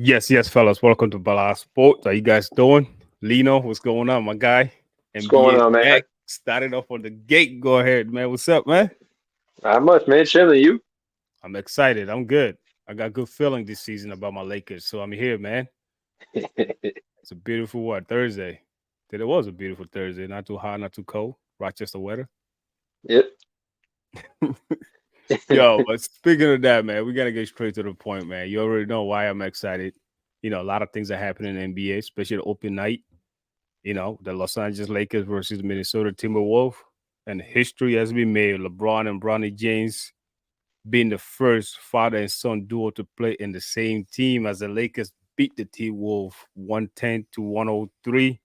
Yes, fellas. Welcome to Bala Sports. How you guys doing? Lino, what's going on, my guy? What's going NBA on, man? back. Started off on the gate. Go ahead, man. What's up, man? Not much, man. Chilling. You? I'm excited. I'm good. I got good feeling this season about my Lakers. So I'm here, man. It's a beautiful Thursday. It was a beautiful Thursday. Not too hot, not too cold. Rochester weather. Yep. Yo, but speaking of that, man, we gotta get straight to the point, man. You already know why I'm excited. A lot of things are happening in the NBA, especially the open night. The Los Angeles Lakers versus Minnesota Timberwolves. And history has been made. LeBron and Bronny James being the first father and son duo to play in the same team as the Lakers beat the T-Wolves 110 to 103.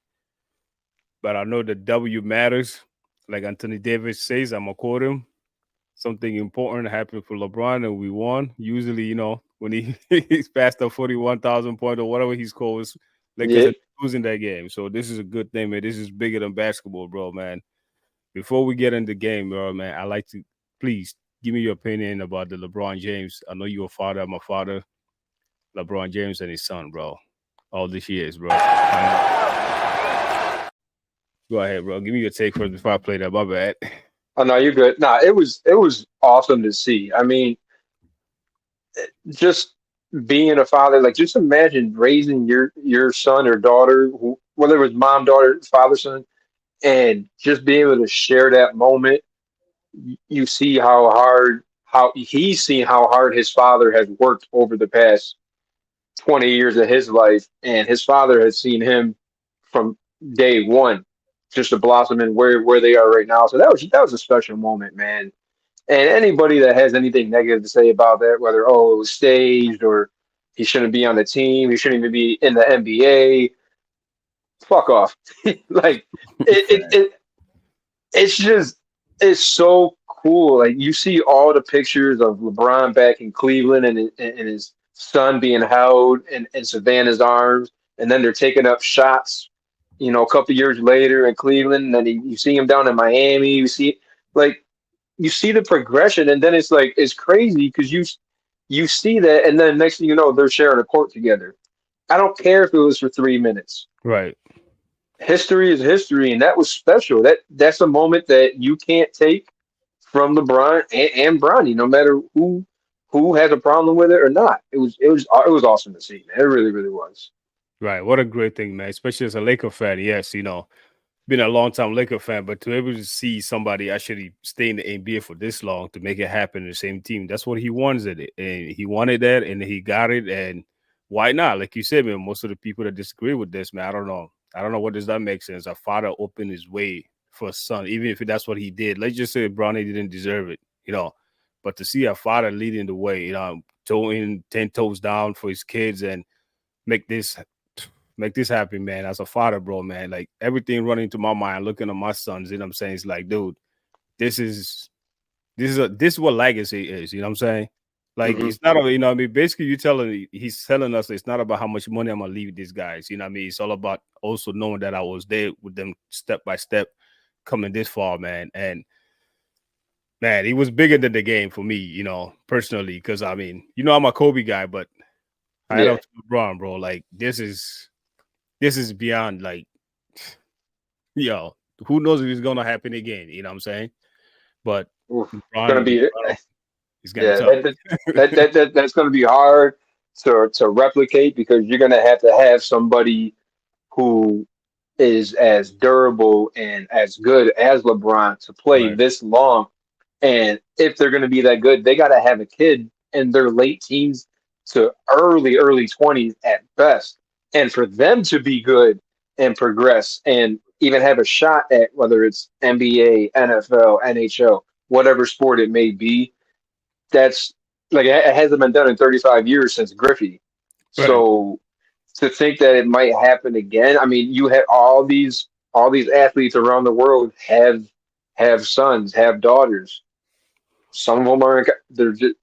But I know the W matters. Like Anthony Davis says, I'm going to quote him. Something important happened for LeBron and we won. Usually, when he's past the 41,000 point or whatever he scores, Lakers Yep. are losing that game. So this is a good thing, man. This is bigger than basketball, bro, man. Before we get in the game, bro, man, I like to please give me your opinion about the LeBron James. I know you're a father. I'm a father. LeBron James and his son, bro. All these years, bro. Go ahead, bro. Give me your take first before I play that. My bad. Oh no, you're good. Nah, it was awesome to see. I mean, just being a father, like just imagine raising your son or daughter, whether it was mom, daughter, father, son, and just being able to share that moment. You see how he's seen how hard his father has worked over the past 20 years of his life, and his father has seen him from day one just to blossom in where they are right now. So that was a special moment, man. And anybody that has anything negative to say about that, whether it was staged or he shouldn't be on the team, he shouldn't even be in the NBA, fuck off. Like it it's just it's so cool. Like you see all the pictures of LeBron back in Cleveland and his son being held in Savannah's arms, and then they're taking up shots. A couple years later in Cleveland, and then you see him down in Miami. Like you see the progression, and then it's like it's crazy because you see that, and then next thing you know, they're sharing a court together. I don't care if it was for 3 minutes. Right. History is history, and that was special. That's a moment that you can't take from LeBron and Bronny, no matter who has a problem with it or not. It was awesome to see, man. It really, really was. Right. What a great thing, man. Especially as a Laker fan. Yes, been a long time Laker fan, but to be able to see somebody actually stay in the NBA for this long to make it happen in the same team, that's what he wanted it. And he wanted that and he got it. And why not? Like you said, man, most of the people that disagree with this, man, I don't know. I don't know what does that make sense. A father opened his way for a son, even if that's what he did. Let's just say Bronny didn't deserve it. But to see a father leading the way, toeing 10 toes down for his kids and make this make this happen, man. As a father, bro, man, like everything running to my mind, looking at my sons, you know what I'm saying? It's like, dude, this is this is what legacy is, you know what I'm saying? Like Hmm. it's not a, what I mean, basically he's telling us it's not about how much money I'm gonna leave these guys, you know what I mean? It's all about also knowing that I was there with them step by step coming this far, man. And man, he was bigger than the game for me, personally, because I mean, I'm a Kobe guy, but I had Yeah. up to LeBron, bro. Like this is beyond like, yo, who knows if it's gonna happen again? You know what I'm saying? But Oof. It's gonna LeBron, be it's gonna be yeah. tough. That's gonna be hard to replicate because you're gonna have to have somebody who is as durable and as good as LeBron to play Right, this long. And if they're going to be that good, they got to have a kid in their late teens to early 20s at best. And for them to be good and progress and even have a shot at whether it's NBA, NFL, NHL, whatever sport it may be, that's like it hasn't been done in 35 years since Griffey. right, So to think that it might happen again. I mean, you have all these athletes around the world have sons, have daughters. Some of them are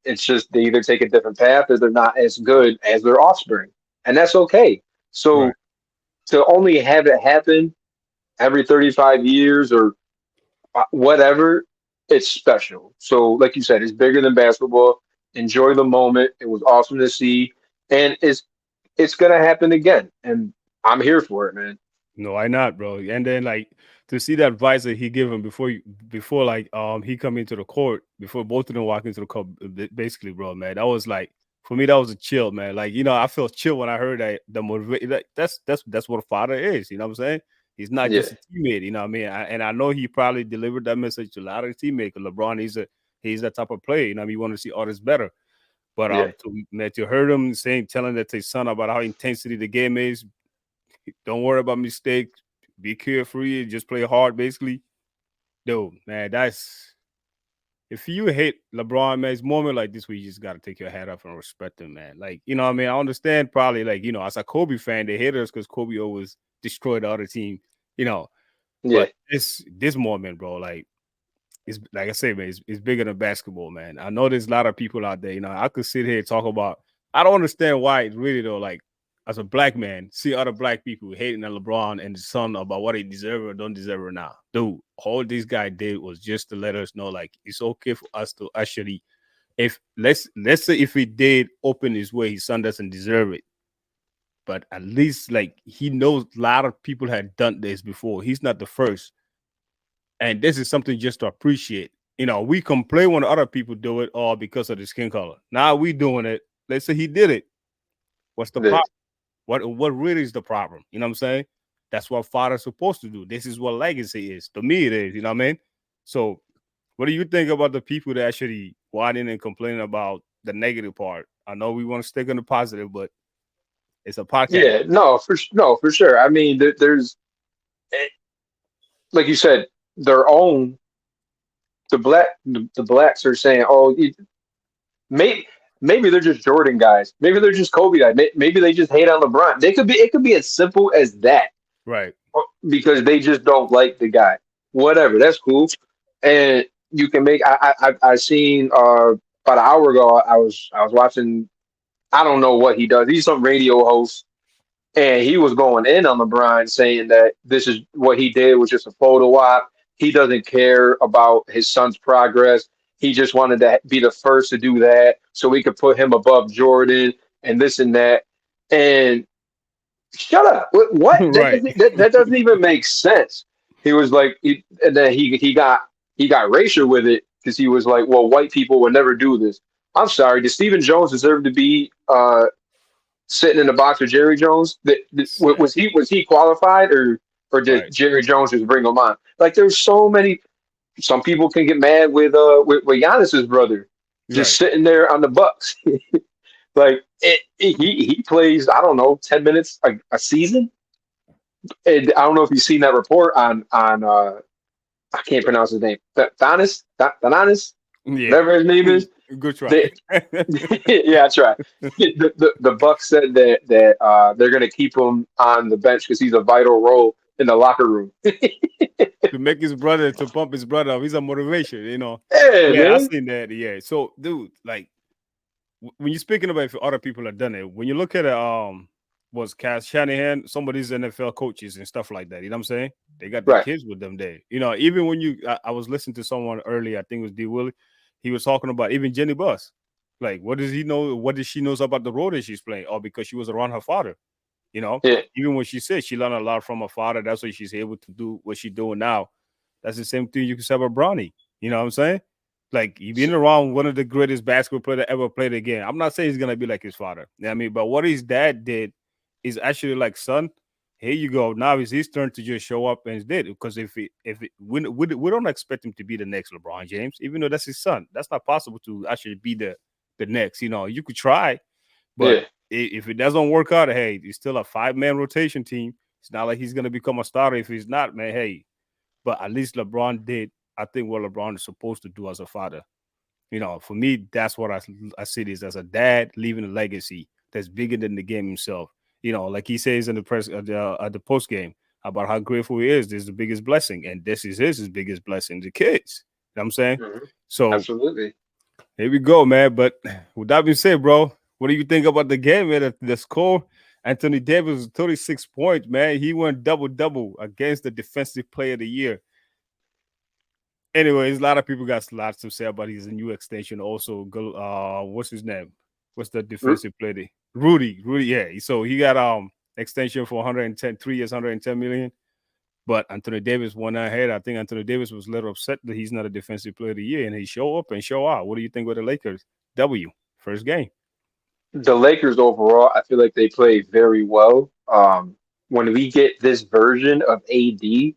it's just they either take a different path or they're not as good as their offspring, and that's okay. right. So to only have it happen every 35 years or whatever, it's special. So like you said, it's bigger than basketball. Enjoy the moment. It was awesome to see, and it's it's gonna happen again, and I'm here for it, man. No, why not, bro? And then like to see that advice that he gave him before he come into the court before both of them walk into the court, basically, bro, man, that was like for me that was a chill, man. Like I felt chill when I heard that the motivate. Like, that's what a father is. You know what I'm saying? He's not Yeah, just a teammate. You know what I mean? And I know he probably delivered that message to a lot of teammates. LeBron, he's that type of player. You know, what I mean, you want to see others better. But yeah, to heard him saying, telling that to his son about how intensity the game is, don't worry about mistakes. Be carefree. Just play hard, basically. Dude, man, that's if you hate LeBron, man, it's moment like this where you just gotta take your hat off and respect him, man. Like, what I mean? I understand probably like, as a Kobe fan, they hate us because Kobe always destroyed the other team, you know. yeah, But this moment, bro, like it's like I say, man, it's bigger than basketball, man. I know there's a lot of people out there. I could sit here and talk about. I don't understand why it's really though. Like as a black man, see other black people hating on LeBron and his son about what he deserve or don't deserve it now. Dude, all this guy did was just to let us know, like it's okay for us to actually, if let's say if he did open his way, his son doesn't deserve it. But at least like he knows a lot of people had done this before. He's not the first. And this is something just to appreciate. We complain when other people do it all because of the skin color. Now we doing it. Let's say he did it. What's the yeah, problem? What really is the problem? You know what I'm saying? That's what father's supposed to do. This is what legacy is. To me, it is. You know what I mean? So what do you think about the people that actually whining and complaining about the negative part? I know we want to stick on the positive, but it's a podcast. yeah. No, for sure. I mean, there's eh, like you said, their own the blacks are saying, oh, maybe maybe they're just Jordan guys. Maybe they're just Kobe guys. Maybe they just hate on LeBron. They could be. It could be as simple as that Right. because they just don't like the guy. Whatever. That's cool. And you can make. I seen about an hour ago. I was watching. I don't know what he does. He's some radio host, and he was going in on LeBron, saying that this is what he did was just a photo op. He doesn't care about his son's progress. He just wanted to be the first to do that, so we could put him above Jordan and this and that. And shut up! What? Right. That doesn't even make sense. He was like, and then he got racial with it because he was like, well, white people would never do this. I'm sorry. Did Stephen Jones deserve to be sitting in the box with Jerry Jones? Was he qualified or did Right. Jerry Jones just bring him on? Like there's so many. Some people can get mad with Giannis's brother just Right. sitting there on the Bucks. Like he plays I don't know 10 minutes a season. And I don't know if you've seen that report on I can't pronounce his name. Thanis, Yeah. whatever his name is. Good try. They, yeah, that's right. The Bucks said that they're going to keep him on the bench because he's a vital role in the locker room. To make his brother to pump his brother up. He's a motivation. Yeah, Yeah, I man. seen that. Yeah. So, dude, like when you're speaking about if other people have done it, when you look at was Cass Shanahan, some of these NFL coaches and stuff like that. You know what I'm saying? They got the Right. kids with them there. Even when I was listening to someone earlier, I think it was D Willie, he was talking about even Jenny Buss. Like, what does he know? What does she knows about the role that she's playing? Or because she was around her father. You know, Yeah. even when she said she learned a lot from her father, that's why she's able to do what she's doing now. That's the same thing you can say about Bronny. You know what I'm saying? Like you been around one of the greatest basketball players that ever played the game. I'm not saying he's gonna be like his father. You know what I mean, but what his dad did is actually like, son, here you go. Now it's his turn to just show up and did. Because we don't expect him to be the next LeBron James, even though that's his son. That's not possible to actually be the next. You could try, but Yeah. if it doesn't work out, hey, he's still a 5-man rotation team. It's not like he's gonna become a starter if he's not, man. Hey, but at least LeBron did, I think, what LeBron is supposed to do as a father. For me, that's what I see this as a dad leaving a legacy that's bigger than the game himself. Like he says in the press at the post game about how grateful he is. This is the biggest blessing, and this is his biggest blessing, the kids. You know what I'm saying? Mhm. So Absolutely. here we go, man. But with that being said, bro, what do you think about the game, man? The score, Anthony Davis was 36 points, man. He went double-double against the defensive player of the year. Anyways, a lot of people got lots to say about his new extension. Also, what's his name? What's the R- defensive player? Rudy, yeah. So he got extension for 110, 3 years, 110 million. But Anthony Davis went ahead. I think Anthony Davis was a little upset that he's not a defensive player of the year, and he show up and show out. What do you think with the Lakers? W first game. The Lakers overall, I feel like they play very well. When we get this version of AD,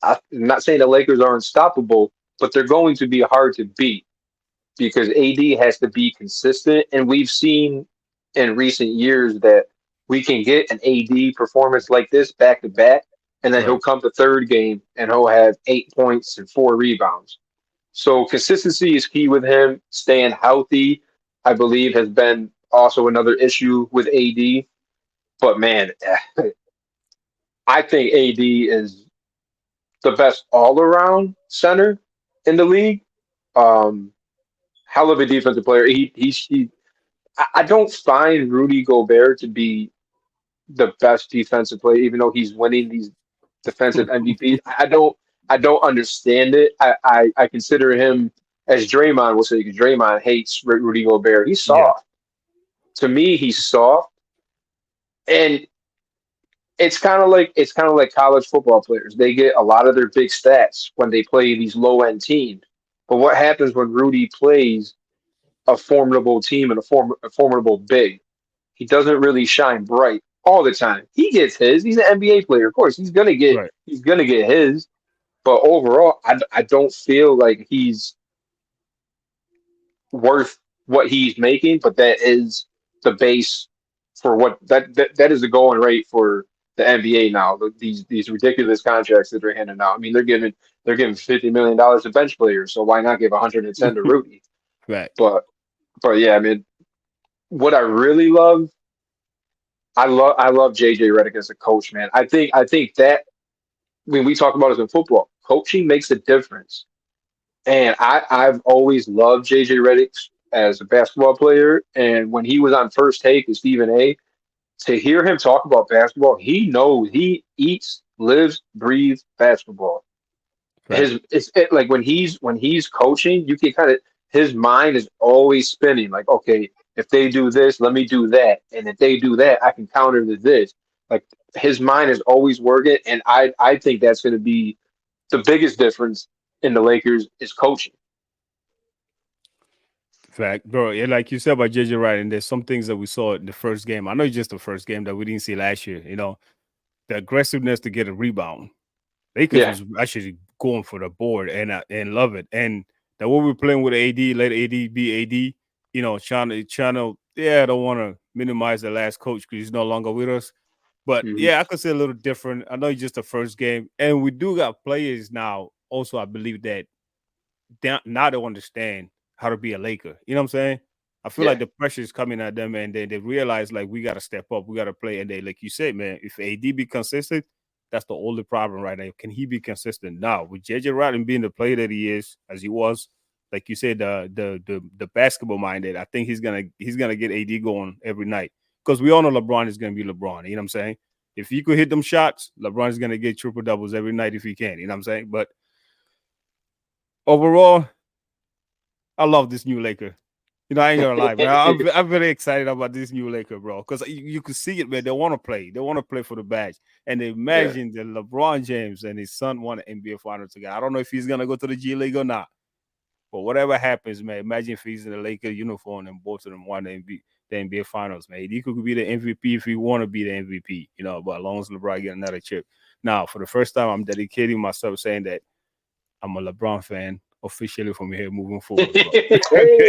I'm not saying the Lakers are unstoppable, but they're going to be hard to beat because AD has to be consistent. And we've seen in recent years that we can get an AD performance like this back to back, and then he'll Right, come the third game and he'll have 8 points and 4 rebounds. So consistency is key with him. Staying healthy, I believe, has been also another issue with AD. But man, I think AD is the best all around center in the league. Um, Hell of a defensive player. I don't find Rudy Gobert to be the best defensive player, even though he's winning these defensive MVPs. I don't understand it. I consider him as Draymond will say, because Draymond hates Rudy Gobert. He's yeah, soft. To me, he's soft, and it's kind of like college football players. They get a lot of their big stats when they play these low end teams. But what happens when Rudy plays a formidable team and a formidable big? He doesn't really shine bright all the time. He gets his. He's an NBA player, of course. right. He's gonna get his. But overall, I don't feel like he's worth what he's making. But that is the base for that is the going rate for the NBA now. These ridiculous contracts that they're handing out. I mean, they're giving $50 million to bench players. So why not give 110 to Rudy? Right. But yeah, I mean, what I really love. I love JJ Redick as a coach, man. I think that when we talk about it in football, coaching makes a difference. And I've always loved JJ Redick as a basketball player. And when he was on First Take with Stephen A, to hear him talk about basketball, he knows he eats, lives, breathes basketball. Right. Like when he's coaching, you can kind of his mind is always spinning. Like, okay, if they do this, let me do that, and if they do that, I can counter to this. Like his mind is always working, and I think that's going to be the biggest difference in the Lakers is coaching. Fact, bro. Yeah, like you said about JJ Redick, and there's some things that we saw in the first game. I know it's just the first game that we didn't see last year. The aggressiveness to get a rebound. Lakers Yeah. was actually going for the board and love it. And the way we're playing with AD, let AD be AD. Trying to yeah, I don't want to minimize the last coach because he's no longer with us. But Hmm. yeah, I could say a little different. I know it's just the first game, and we do got players now. Also, I believe that now they understand how to be a Laker. You know what I'm saying? I feel like Yeah. the pressure is coming at them, and they realize like we got to step up, we got to play. And they, like you said, man, if AD be consistent, that's the only problem right now. Can he be consistent now with JJ Redick being the player that he is, as he was? Like you said, the basketball minded. I think he's gonna get AD going every night because we all know LeBron is gonna be LeBron. You know what I'm saying? If he could hit them shots, LeBron is gonna get triple doubles every night if he can. You know what I'm saying? But overall, I love this new Laker. I ain't gonna lie, man. I'm very excited about this new Laker, bro. Because you can see it, man. They want to play. They want to play for the badge. And they Yeah. imagine that LeBron James and his son won an NBA Finals together. I don't know if he's gonna go to the G League or not. But whatever happens, man, imagine if he's in the Laker uniform and both of them won the NBA Finals, man. He could be the MVP if he want to be the MVP, but as long as LeBron get another chip. Now, for the first time, I'm dedicating myself saying that I'm a LeBron fan officially from here moving forward, bro.